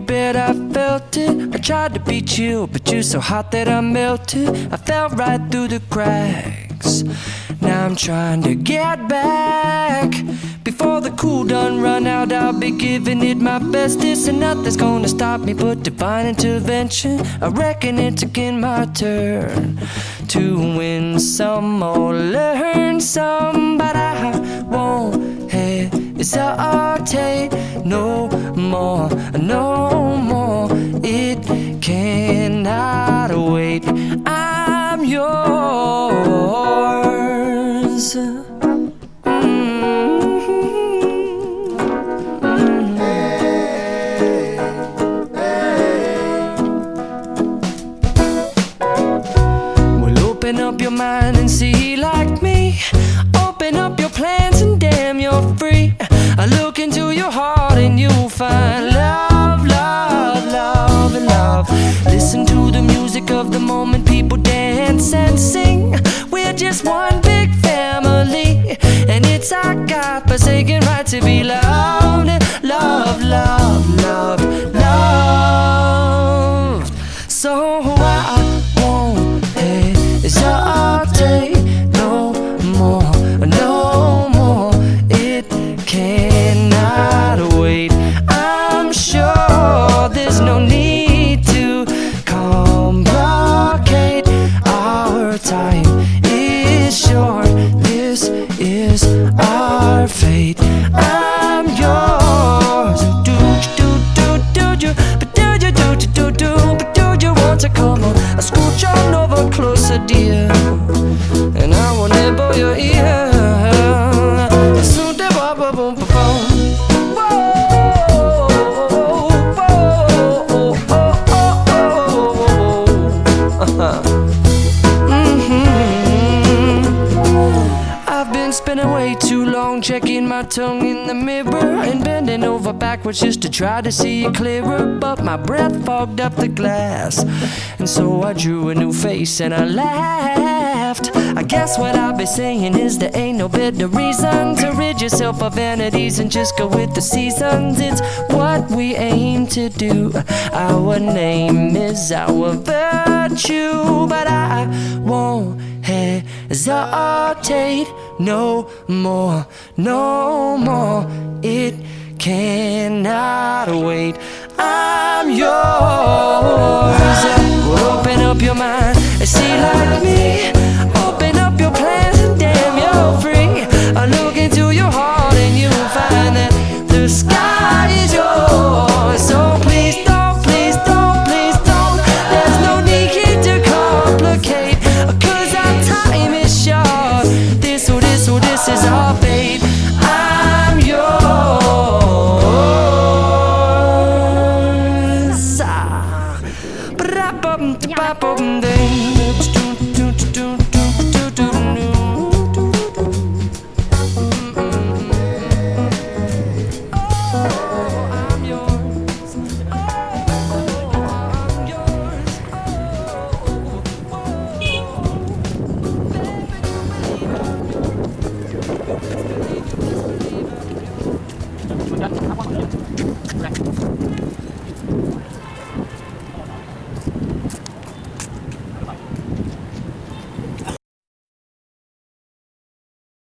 bet I felt it. I tried to beat you, but you're so hot that I melted. I fell right through the cracks. Now I'm trying to get back. Before the cool done run out, I'll be giving it my bestest, and nothing's gonna stop me but divine intervention. I reckon it's again my turn to win some or learn some, but I won't hesitate no more, no more. It cannot wait. I'm yours. Open up your mind and see like me. Open up your plans and damn, you're free. I look into your heart and you'll find love, love, love, and love. Listen to the music of the moment, people dance and sing. We're just one big family, and it's our God-forsaken right to be loved, love, love, love, loved. So I won't hesitate no more, no more. It cannot wait. I'm sure there's no need to complicate. Our time is short. This is our fate. I'm yours. Do you, but do you, but do you want to come on? I scooch on over closer, dear, and I will nibble your ear. Soon the boom boom boom. I've been spinning way too long, checking my tongue in the mirror and bending over backwards just to try to see it clearer. But my breath fogged up the glass, and so I drew a new face and I laughed. I guess what I'll be saying is there ain't no better reason to rid yourself of vanities and just go with the seasons. It's what we aim to do. Our name is our virtue, but I won't hesitate no more, no more. It cannot wait. I'm yours. Open up your mind and see like me. Open up your plans and damn, you're free. I look into your heart and you'll find that the sky is yours. So please don't, please don't, please don't. There's no need here to complicate, 'cause our time is short. This is our fate. I'm yours.